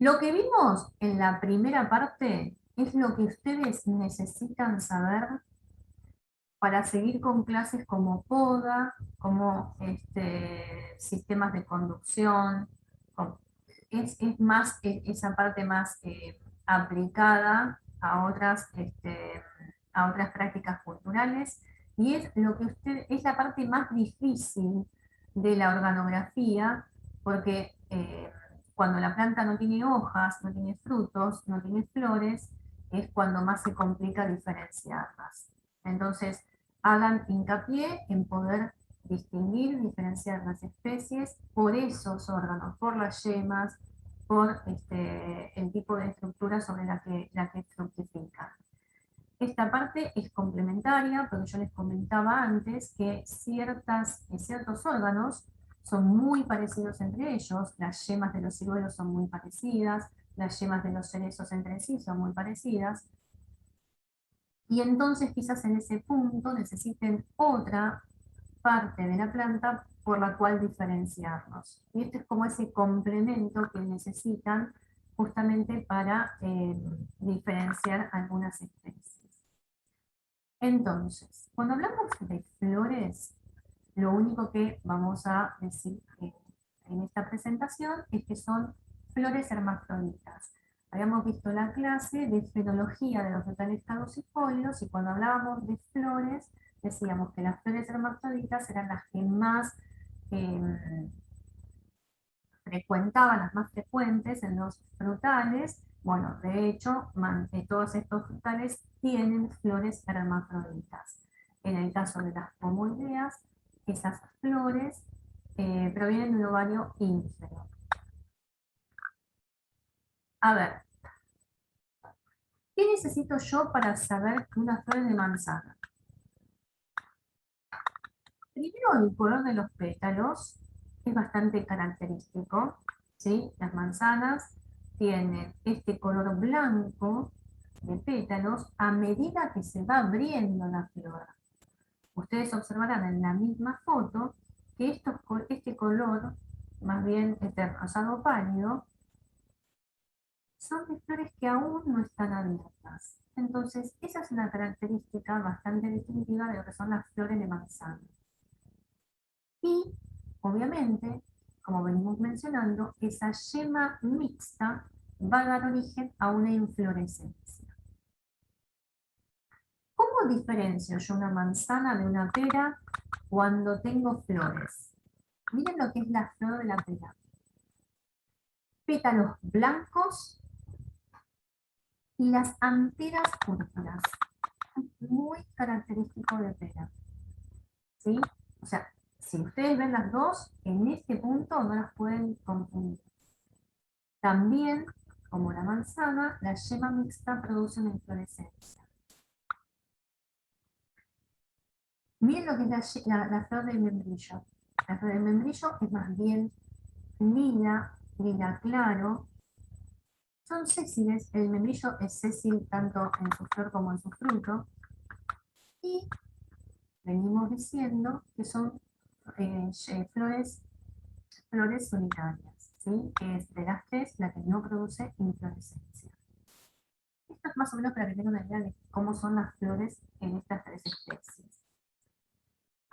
Lo que vimos en la primera parte es lo que ustedes necesitan saber para seguir con clases como poda, como sistemas de conducción. con- es más esa parte más aplicada a otras prácticas culturales y es lo que es la parte más difícil de la organografía, porque cuando la planta no tiene hojas, no tiene frutos, no tiene flores, es cuando más se complica diferenciarlas. Entonces, hagan hincapié en poder distinguir, diferenciar las especies por esos órganos, por las yemas, por el tipo de estructura sobre la que fructifican. Esta parte es complementaria, porque yo les comentaba antes que ciertos órganos son muy parecidos entre ellos, las yemas de los ciruelos son muy parecidas, las yemas de los cerezos entre sí son muy parecidas, y entonces quizás en ese punto necesiten otra parte de la planta por la cual diferenciarnos. Y esto es como ese complemento que necesitan justamente para diferenciar algunas especies. Entonces, cuando hablamos de flores, lo único que vamos a decir en esta presentación es que son flores hermafroditas. Habíamos visto la clase de fenología de los frutales caducifolios y cuando hablábamos de flores decíamos que las flores hermafroditas eran las que más eh, frecuentaban, las más frecuentes en los frutales. Bueno, de hecho, todos estos frutales tienen flores hermafroditas. En el caso de las pomoideas, esas flores provienen de un ovario ínfero. A ver, ¿qué necesito yo para saber que una flor es de manzana? Primero, el color de los pétalos es bastante característico, ¿sí? Las manzanas tienen este color blanco de pétalos a medida que se va abriendo la flor. Ustedes observarán en la misma foto que este color, más bien este rosado pálido, son de flores que aún no están abiertas. Entonces, esa es una característica bastante distintiva de lo que son las flores de manzana. Y, obviamente, como venimos mencionando, esa yema mixta va a dar origen a una inflorescencia. ¿Cómo diferencio yo una manzana de una pera cuando tengo flores? Miren lo que es la flor de la pera. Pétalos blancos y las anteras púrpuras. Muy característico de pera. ¿Sí? O sea, si ustedes ven las dos, en este punto no las pueden confundir. También, como la manzana, la yema mixta produce una inflorescencia. Miren lo que es la flor del membrillo. La flor del membrillo es más bien lila, lila claro. Son sésiles, el membrillo es sésil tanto en su flor como en su fruto. Y venimos diciendo que son flores solitarias, ¿sí? Que es de las tres la que no produce inflorescencia. Esto es más o menos para que tengan una idea de cómo son las flores en estas tres especies.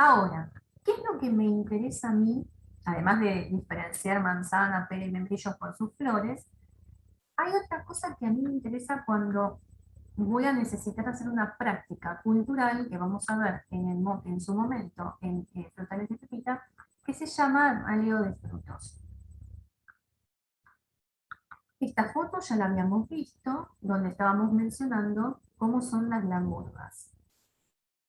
Ahora, ¿qué es lo que me interesa a mí? Además de diferenciar manzana, pera y membrillos por sus flores, hay otra cosa que a mí me interesa cuando voy a necesitar hacer una práctica cultural que vamos a ver en su momento en frutales de pepita, que se llama aleo de frutos. Esta foto ya la habíamos visto, donde estábamos mencionando cómo son las lamurgas.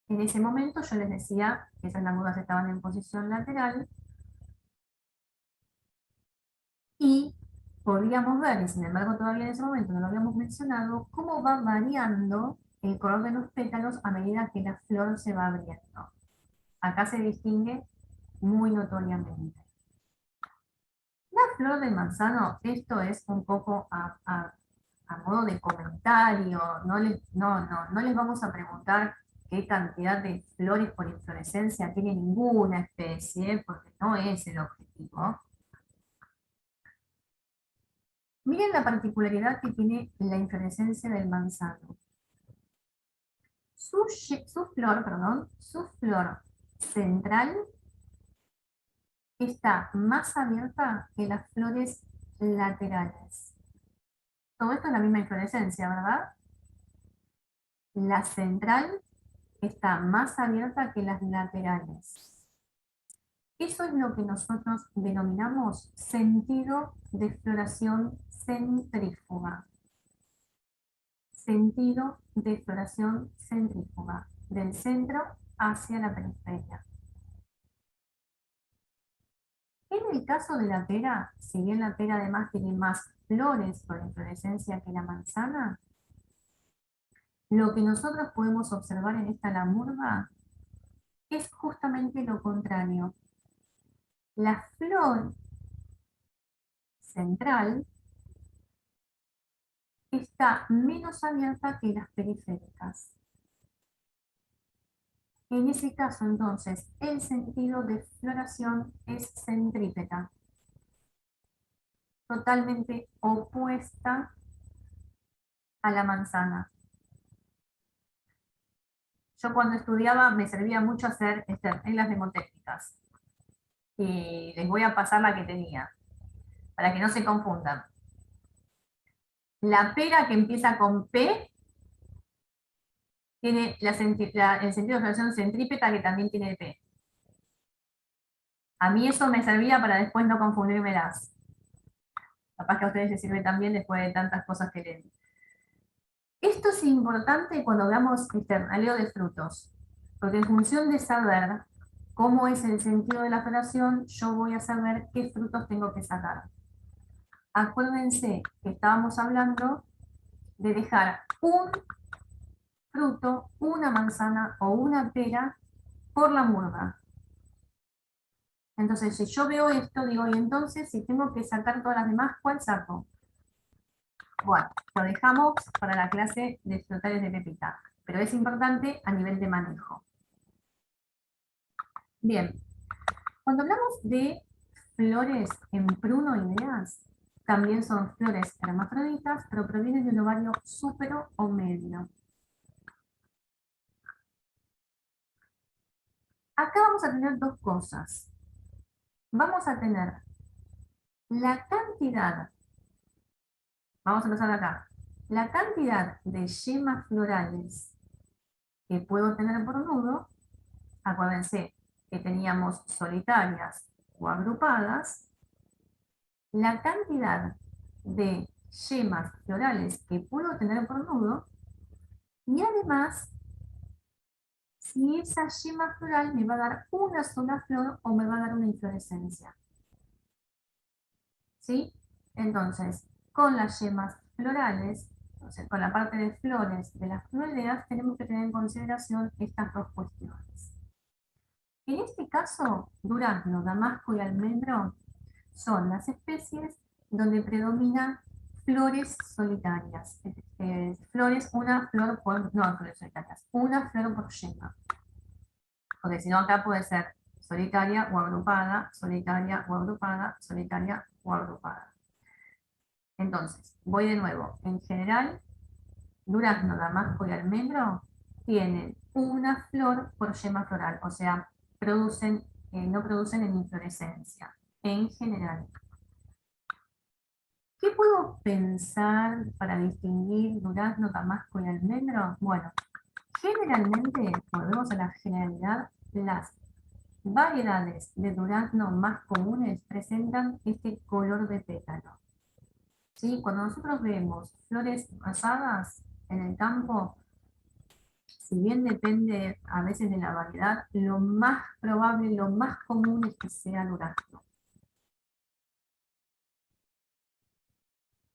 En ese momento yo les decía que esas lamurgas estaban en posición lateral y podíamos ver, y sin embargo todavía en ese momento no lo habíamos mencionado, cómo va variando el color de los pétalos a medida que la flor se va abriendo. Acá se distingue muy notoriamente. La flor de manzano, esto es un poco a modo de comentario, no les vamos a preguntar qué cantidad de flores por inflorescencia tiene ninguna especie, porque no es el objetivo. Miren la particularidad que tiene la inflorescencia del manzano. Su flor central está más abierta que las flores laterales. Todo esto es la misma inflorescencia, ¿verdad? La central está más abierta que las laterales. Eso es lo que nosotros denominamos sentido de floración centrífuga. Sentido de floración centrífuga, del centro hacia la periferia. En el caso de la pera, si bien la pera además tiene más flores por inflorescencia que la manzana, lo que nosotros podemos observar en esta lamurda es justamente lo contrario. La flor central está menos abierta que las periféricas. En ese caso, entonces, el sentido de floración es centrípeta, totalmente opuesta a la manzana. Yo cuando estudiaba me servía mucho hacer reglas mnemotécnicas. Y les voy a pasar la que tenía, para que no se confundan. La pera que empieza con P tiene el sentido de floración centrípeta que también tiene P. A mí eso me servía para después no confundírmelas. Capaz que a ustedes les sirve también después de tantas cosas que leen. Esto es importante cuando veamos aleo de frutos, porque en función de saber cómo es el sentido de la floración, yo voy a saber qué frutos tengo que sacar. Acuérdense que estábamos hablando de dejar un fruto, una manzana o una pera por la murga. Entonces, si yo veo esto, digo, y entonces, si tengo que sacar todas las demás, ¿cuál saco? Bueno, lo dejamos para la clase de frutales de pepita, pero es importante a nivel de manejo. Bien, cuando hablamos de flores en prunoideas, también son flores hermafroditas, pero provienen de un ovario súpero o medio. Acá vamos a tener dos cosas. Vamos a tener la cantidad, vamos a empezar acá, la cantidad de yemas florales que puedo tener por nudo. Acuérdense que teníamos solitarias o agrupadas. La cantidad de yemas florales que puedo tener por nudo y además si esa yema floral me va a dar una sola flor o me va a dar una inflorescencia. ¿Sí? Entonces, con las yemas florales, entonces, con la parte de flores de las florideas, tenemos que tener en consideración estas dos cuestiones. En este caso, durazno, damasco y almendro son las especies donde predominan flores solitarias. Flores, una flor por, no flores solitarias, una flor por yema. Porque si no acá puede ser solitaria o agrupada, solitaria o agrupada, solitaria o agrupada. Entonces, voy de nuevo. En general, durazno, damasco y almendro tienen una flor por yema floral, o sea, no producen en inflorescencia, en general. ¿Qué puedo pensar para distinguir durazno, damasco y almendro? Bueno, generalmente, volvemos a la generalidad, las variedades de durazno más comunes presentan este color de pétalo. ¿Sí? Cuando nosotros vemos flores rosadas en el campo, si bien depende a veces de la variedad, lo más probable, lo más común es que sea durazno.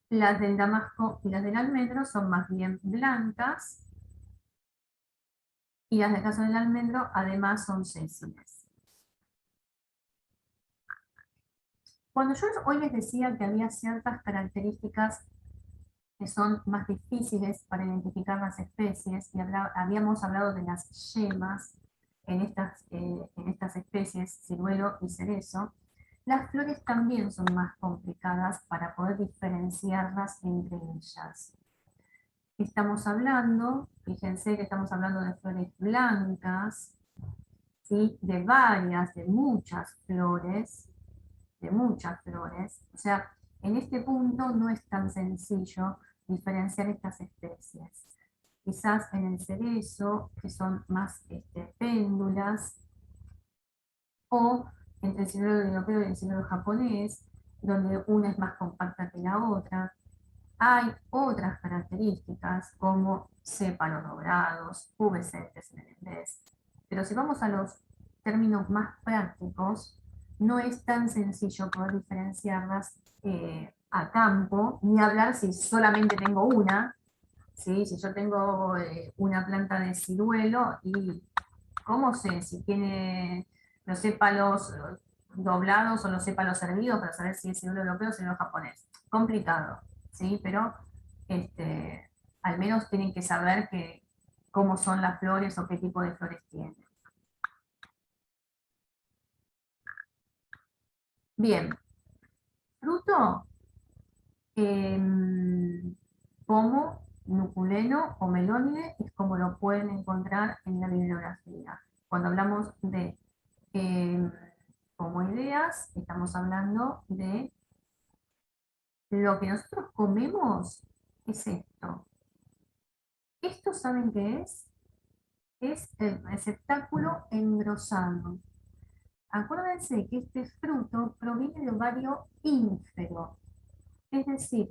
Las del damasco y las del almendro son más bien blancas y las del caso del almendro además son sésiles. Cuando yo hoy les decía que había ciertas características que son más difíciles para identificar las especies, y habíamos hablado de las yemas en estas especies, ciruelo y cerezo, Las flores también son más complicadas para poder diferenciarlas entre ellas. Estamos hablando, fíjense que estamos hablando de flores blancas, ¿sí? De muchas flores. O sea, en este punto no es tan sencillo diferenciar estas especies. Quizás en el cerezo, que son más péndulas, o entre el ciruelo europeo y el ciruelo japonés, donde una es más compacta que la otra. Hay otras características como sépalos dorados, pubescentes en el endés. Pero si vamos a los términos más prácticos, no es tan sencillo poder diferenciarlas a campo, ni hablar si solamente tengo una, ¿sí? Si yo tengo una planta de ciruelo y ¿cómo sé si tiene los sépalos doblados o los sépalos hervidos para saber si es ciruelo europeo o ciruelo japonés? Complicado, ¿sí? Pero al menos tienen que saber cómo son las flores o qué tipo de flores tienen. Bien, fruto, pomo, nuculeno o melónide es como lo pueden encontrar en la bibliografía. Cuando hablamos de eh, como ideas, estamos hablando de lo que nosotros comemos, es esto. ¿Esto saben qué es? Es el receptáculo engrosado. Acuérdense que este fruto proviene del ovario ínfero, es decir,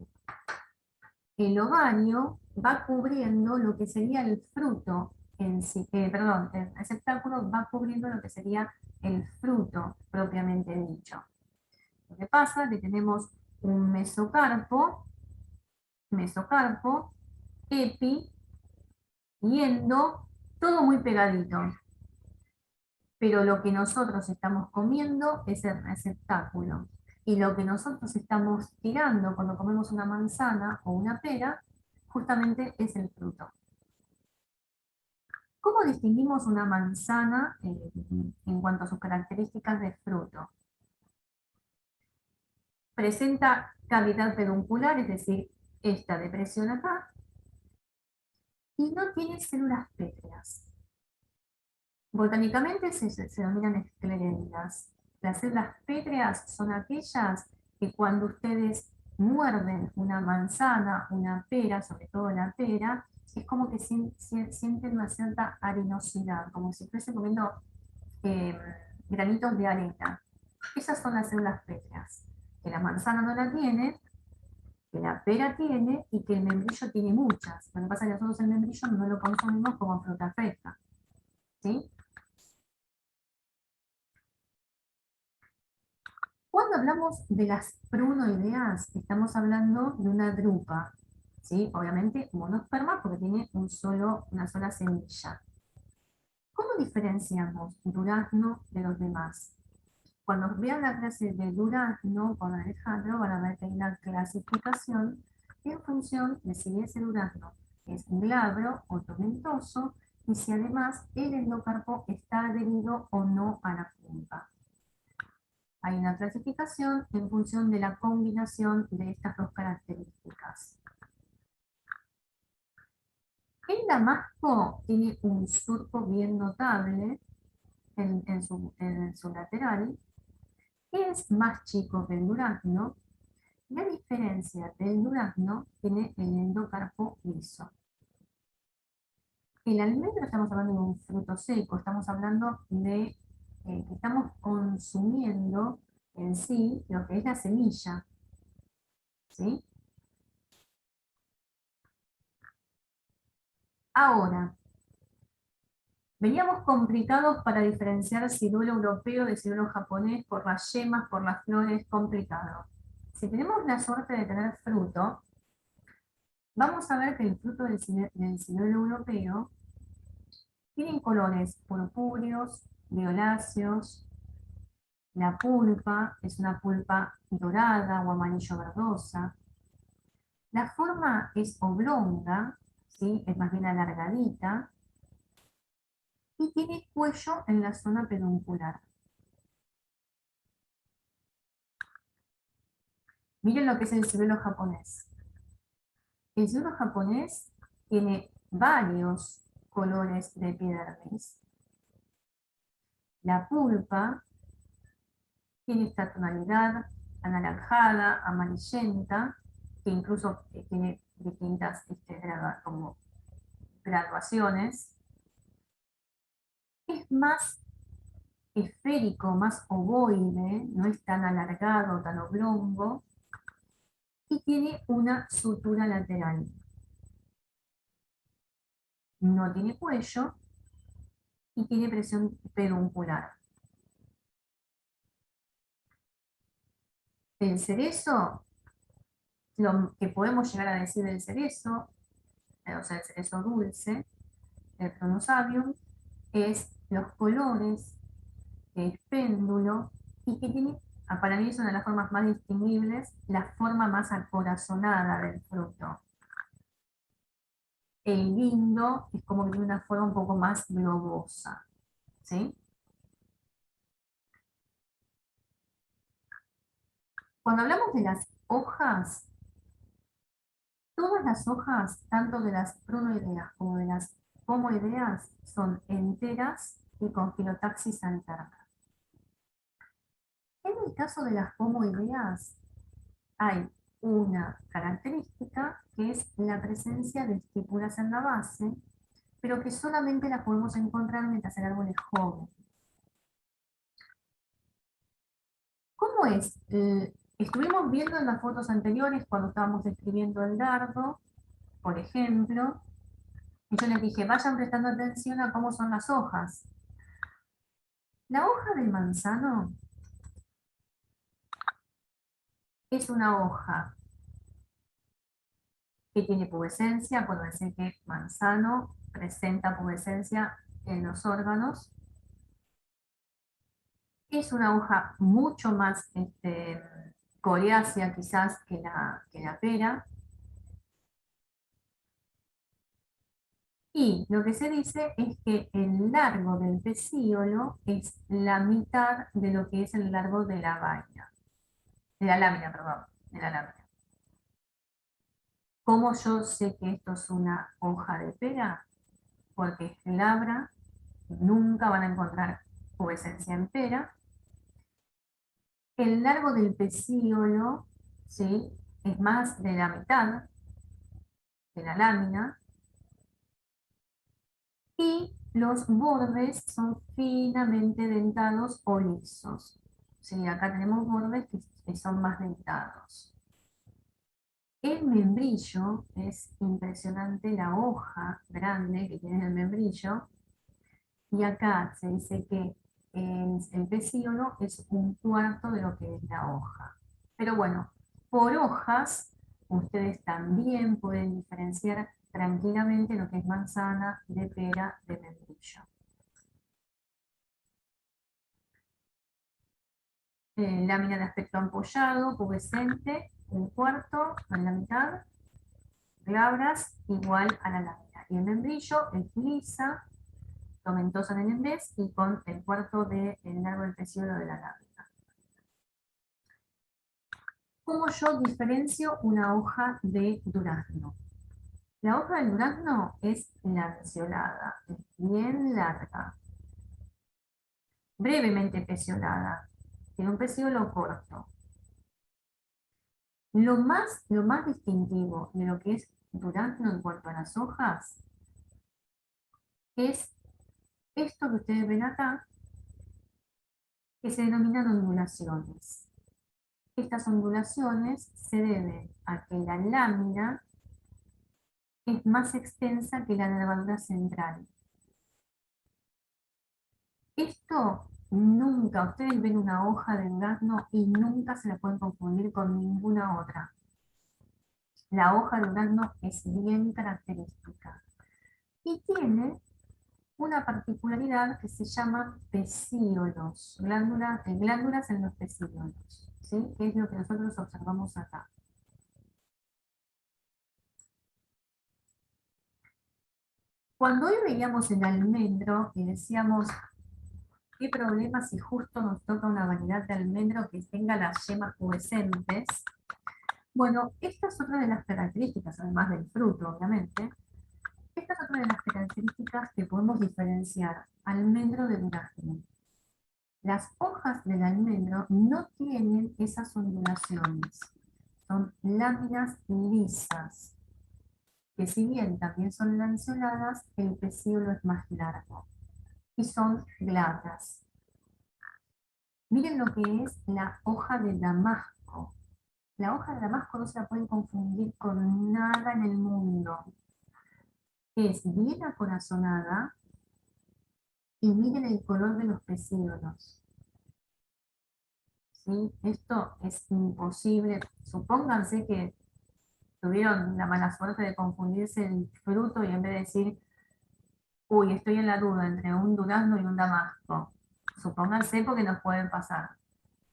el ovario va cubriendo lo que sería el fruto en sí, perdón, el receptáculo va cubriendo lo que sería el fruto propiamente dicho. Lo que pasa es que tenemos un mesocarpo, epi y endo, todo muy pegadito. Pero lo que nosotros estamos comiendo es el receptáculo. Y lo que nosotros estamos tirando cuando comemos una manzana o una pera, justamente es el fruto. ¿Cómo distinguimos una manzana en cuanto a sus características de fruto? Presenta cavidad peduncular, es decir, esta depresión acá, y no tiene células pétreas. Botánicamente se denominan escleréndidas. Las células pétreas son aquellas que cuando ustedes muerden una manzana, una pera, sobre todo la pera, es como que sienten una cierta arenosidad, como si estuviesen comiendo eh, granitos de arena. Esas son las células pétreas, que la manzana no la tiene, que la pera tiene y que el membrillo tiene muchas. Lo que pasa es que nosotros el membrillo no lo consumimos como fruta fresca. ¿Sí? Cuando hablamos de las prunoideas, estamos hablando de una drupa, ¿sí? Obviamente monosperma porque tiene una sola semilla. ¿Cómo diferenciamos durazno de los demás? Cuando vean la clase de durazno con Alejandro van a ver que hay una clasificación en función de si ese durazno es glabro o tomentoso y si además el endocarpo está adherido o no a la pulpa. Hay una clasificación en función de la combinación de estas dos características. El damasco tiene un surco bien notable en su lateral, es más chico que el durazno, y a diferencia del durazno, tiene el endocarpo liso. El almendro estamos hablando de un fruto seco, estamos hablando de que estamos consumiendo en sí lo que es la semilla, ¿sí? Ahora, veníamos complicados para diferenciar ciruelo europeo de ciruelo japonés por las yemas, por las flores, complicado. Si tenemos la suerte de tener fruto, vamos a ver que el fruto del ciruelo europeo tiene colores purpúreos, violáceos, la pulpa es una pulpa dorada o amarillo verdosa, la forma es oblonga, ¿sí? Es más bien alargadita, y tiene cuello en la zona peduncular. Miren lo que es el ciruelo japonés. El ciruelo japonés tiene varios colores de epidermis. La pulpa tiene esta tonalidad anaranjada, amarillenta, que incluso tiene distintas como graduaciones. Es más esférico, más ovoide, no es tan alargado, tan oblongo, y tiene una sutura lateral. No tiene cuello y tiene presión peduncular. El cerezo, lo que podemos llegar a decir del cerezo, o sea, el cerezo dulce, el pronosabium, es los colores, el péndulo, y que tiene, para mí es una de las formas más distinguibles, la forma más acorazonada del fruto. El guindo es como que tiene una forma un poco más globosa, ¿sí? Cuando hablamos de las hojas, todas las hojas, tanto de las prunoideas como de las pomoideas, son enteras y con filotaxis alterna. En el caso de las pomoideas, hay una característica que es la presencia de estípulas en la base, pero que solamente la podemos encontrar mientras el árbol es joven. ¿Cómo es? Estuvimos viendo en las fotos anteriores cuando estábamos describiendo el dardo, por ejemplo, y yo les dije, vayan prestando atención a cómo son las hojas. La hoja del manzano es una hoja que tiene pubescencia, puedo decir que manzano presenta pubescencia en los órganos. Es una hoja mucho más coriácea quizás que la pera. Y lo que se dice es que el largo del pecíolo es la mitad de lo que es el largo de la vaina, de la lámina, perdón, de la lámina. ¿Cómo yo sé que esto es una hoja de pera? Porque es glabra, nunca van a encontrar pubescencia en pera. El largo del pecíolo, ¿sí?, es más de la mitad de la lámina, y los bordes son finamente dentados o lisos. Sí, acá tenemos bordes que son más dentados. El membrillo, es impresionante la hoja grande que tiene el membrillo, y acá se dice que el pecíolo es un cuarto de lo que es la hoja. Pero bueno, por hojas, ustedes también pueden diferenciar tranquilamente lo que es manzana, de pera, de membrillo. Lámina de aspecto ampollado, pubescente, un cuarto en la mitad, glabras igual a la lámina. Y el membrillo es lisa, tomentosa en el en vez y con el cuarto del largo del pecíolo de la lámina. ¿Cómo yo diferencio una hoja de durazno? La hoja del durazno es lanceolada, es bien larga, brevemente peciolada, tiene un pecíolo corto. Lo más distintivo de lo que es durazno en cuanto a las hojas es esto que ustedes ven acá, que se denominan ondulaciones. Estas ondulaciones se deben a que la lámina es más extensa que la nervadura central. Esto nunca, ustedes ven una hoja de durazno y nunca se la pueden confundir con ninguna otra. La hoja de durazno es bien característica y tiene una particularidad que se llama pecíolos, glándulas en los pecíolos, ¿sí?, que es lo que nosotros observamos acá. Cuando hoy veíamos el almendro y decíamos, ¿qué problema si justo nos toca una variedad de almendro que tenga las yemas pubescentes? Bueno, esta es otra de las características, además del fruto, obviamente. Esta es otra de las características que podemos diferenciar almendro de durazno. Las hojas del almendro no tienen esas ondulaciones, son láminas lisas, que si bien también son lanceoladas, el pecíolo es más largo y son glabras. Miren lo que es la hoja de damasco. La hoja de damasco no se la pueden confundir con nada en el mundo. Es bien acorazonada y miren el color de los pecíolos. ¿Sí? Esto es imposible. Supónganse que tuvieron la mala suerte de confundirse el fruto y en vez de decir, uy, estoy en la duda entre un durazno y un damasco. Supónganse porque nos pueden pasar.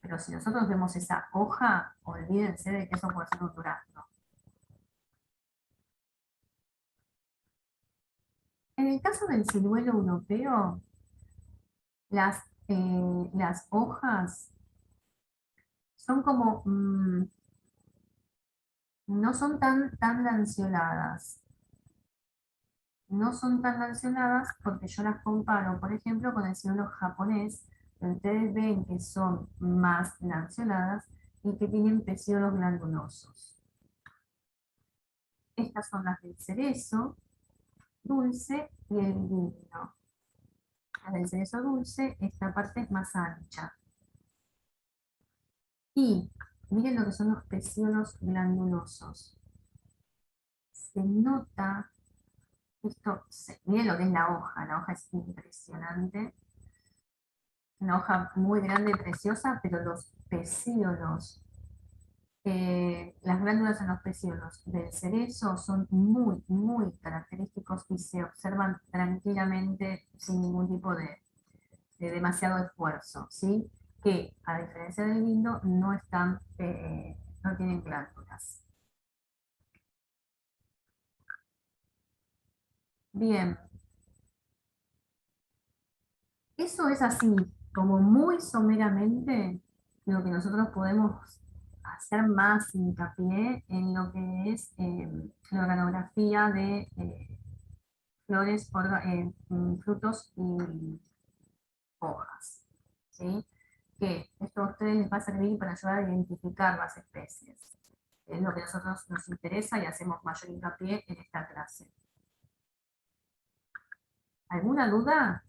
Pero si nosotros vemos esa hoja, olvídense de que eso puede ser un durazno. En el caso del ciruelo europeo, las hojas son como, no son tan lanceoladas. No son tan lanceoladas porque yo las comparo, por ejemplo, con el ciruelo japonés, que ustedes ven que son más lanceoladas y que tienen pecíolos glandulosos. Estas son las del cerezo dulce y el vino. Las del cerezo dulce, esta parte es más ancha. Y miren lo que son los pecíolos glandulosos. Se nota, miren lo que es la hoja es impresionante, una hoja muy grande y preciosa, pero los pecíolos, las glándulas en los pecíolos del cerezo son muy característicos y se observan tranquilamente sin ningún tipo de demasiado esfuerzo, ¿sí? Que a diferencia del vino no tienen glándulas. Bien, eso es así, como muy someramente, lo que nosotros podemos hacer más hincapié en lo que es la organografía de flores, frutos y hojas. ¿Sí? Que esto a ustedes les va a servir para ayudar a identificar las especies. Es lo que a nosotros nos interesa y hacemos mayor hincapié en esta clase. ¿Alguna duda?